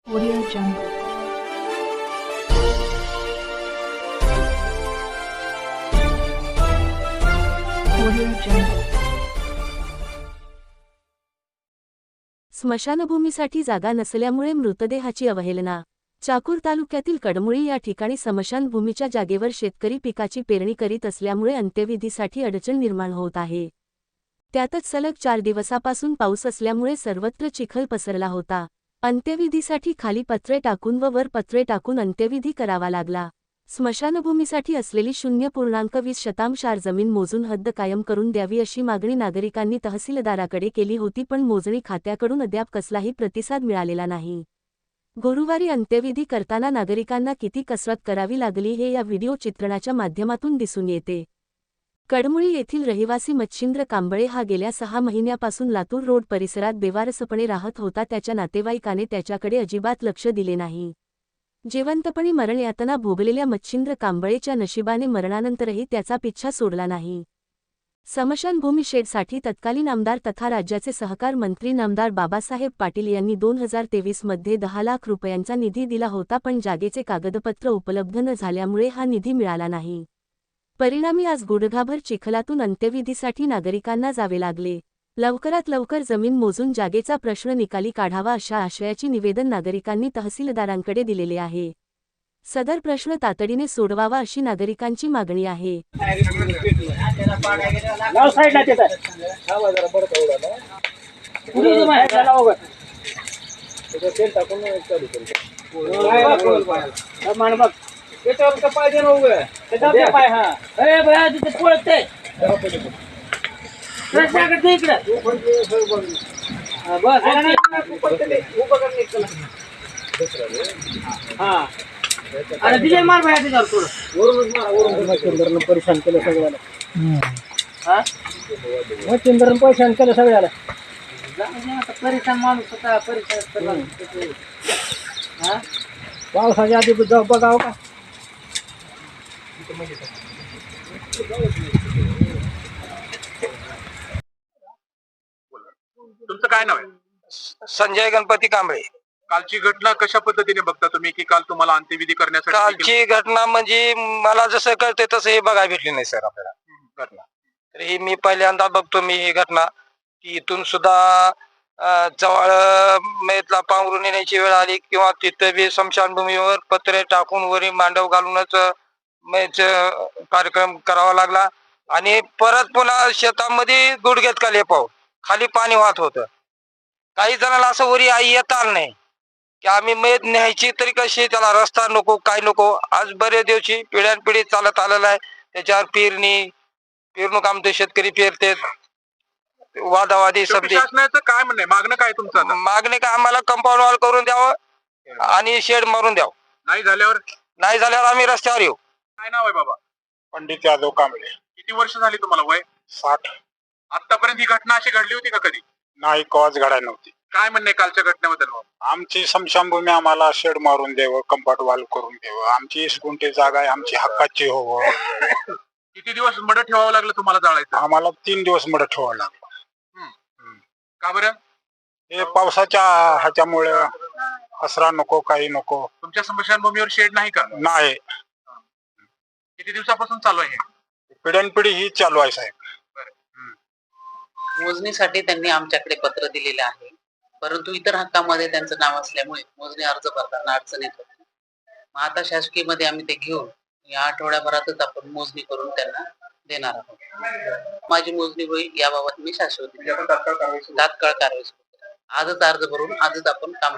Audio Jungle. Audio Jungle. स्मशानभूमीसाठी जागा नसल्यामुळे मृतदेहाची अवहेलना. चाकूर तालुक्यातील कडमुळी या ठिकाणी स्मशानभूमीच्या जागेवर शेतकरी पिकाची पेरणी करीत असल्यामुळे अंत्यविधीसाठी अडचण निर्माण होत आहे. त्यातच सलग 4 दिवसापासून पाऊस असल्यामुळे सर्वत्र चिखल पसरला होता. अंत्यविधीसाठी खाली पत्रे टाकून व वर पत्रे टाकून अंत्यविधी करावा लागला. स्मशानभूमीसाठी असलेली 0.20% जमीन मोजून हद्द कायम करून द्यावी अशी मागणी नागरिकांनी तहसीलदाराकडे केली होती, पण मोजणी खात्याकडून अद्याप कसलाही प्रतिसाद मिळालेला नाही. गुरुवारी अंत्यविधी करताना नागरिकांना किती कसरत करावी लागली हे या व्हिडिओ चित्रणाच्या माध्यमातून दिसून येते. कडमुळी येथील रहिवासी मच्छिंद्र कांबळे हा गेल्या 6 महिन्यापासून लातूर रोड परिसरात बेवारसपणे राहत होता. त्याच्या नातेवाईकाने त्याच्याकडे अजिबात लक्ष दिले नाही. जिवंतपणी मरणयातना भोगलेल्या मच्छिंद्र कांबळेच्या नशिबाने मरणानंतरही त्याचा पिच्छा सोडला नाही. स्मशानभूमी शेडसाठी तत्कालीन आमदार तथा राज्याचे सहकार मंत्री नामदार बाबासाहेब पाटील यांनी 2023 मध्ये 10 लाख रुपयांचा निधी दिला होता, पण जागेचे कागदपत्र उपलब्ध न झाल्यामुळे हा निधी मिळाला नाही. परिणामी आज गुडघाभर चिखलातून अंत्यविधीसाठी नागरिकांना जावे लागले. लवकरात लवकर जमीन मोजून जागेचा प्रश्न निकाली काढावा अशा आशयाचे निवेदन नागरिकांनी तहसीलदारांकडे दिलेले आहे. सदर प्रश्न तातडीने सोडवावा अशी नागरिकांची मागणी आहे. अरे दिले मार भाई त्याच्यावर थोडं मच्छिंद्रनं परेशान केलं सगळ्याला. मच्छिंद्रनं परेशान केलं सगळ्याला. परेशान माणूस होता, परेशान पावसाच्या आधी जाऊ बघावं का. तुमचं काय नाव आहे? संजय गणपती कांबळे. कालची घटना कशा पद्धतीने बघता तुम्ही, की काल तुम्हाला अंत्यविधी करण्यासाठी कालची घटना म्हणजे मला जसं कळते तसं हे बघायला भेटली नाही सर आपल्याला घटना. तर ही मी पहिल्यांदा बघतो मी ही घटना, की इथून सुद्धा जवळ मैतला पांघरून येण्याची वेळ आली किंवा तिथं बी स्मशानभूमीवर पत्रे टाकून वरी मांडव घालूनच मैच कार्यक्रम करावा लागला. आणि परत पुन्हा शेतामध्ये गुडघ्यात खाली पाऊस, खाली पाणी वाहत होतं. काही जणांना असं वरी येता आलं नाही की आम्ही मैत न्यायची तरी कशी, त्याला रस्ता नको काय नको. आज बरेच दिवशी पिढ्यानपिढी चालत आलेला आहे. त्याच्यावर पेरणूक आमचे शेतकरी पेरतेत. वादावादी शेवटी समजे शासनाचं काय म्हणणं आहे? मागणं काय तुमचं आता? मागणी का आम्हाला कंपाऊंड वॉल करून द्यावं आणि शेड मारून द्यावं. नाही झाल्यावर आम्ही रस्त्यावर येऊ. काय नाव आहे बाबा? पंडित यादव कांबळे. किती वर्ष झाली तुम्हाला वय? 60. आतापर्यंत ही घटना अशी घडली होती का कधी? नाही, कॉज घडाय नव्हती. काय म्हणणं आहे कालच्या घटनेबद्दल? आमची स्मशानभूमी आम्हाला शेड मारून द्यावं, कंपाऊंड वॉल करून द्यावं. आमची 20 गुंठे जागा आहे, आमची हक्काची हो. किती दिवस मड ठेवावं लागलं तुम्हाला जाळायचं? आम्हाला 3 दिवस मड ठेवावं लागलं. का बरं? हे पावसाच्या ह्याच्यामुळे असरा नको काही नको. तुमच्या स्मशानभूमीवर शेड नाही का? नाही, किती दिवसापासून चालू आहे? पिढ्यानपिढी ही चालू आहे साहेब. मोजणीसाठी त्यांनी आमच्याकडे पत्र दिलेले आहे, परंतु इतर हक्कामध्ये त्यांचं नाव असल्यामुळे मोजणी अर्ज भरताना अडचण येत होती. मग आता शासकीयमध्ये आम्ही ते घेऊन या आठवड्याभरातच आपण मोजणी करून त्यांना देणार आहोत. माझी मोजणी होईल याबाबत मी शाश्वती तात्काळ कारवाई. आजच अर्ज भरून आजच आपण काम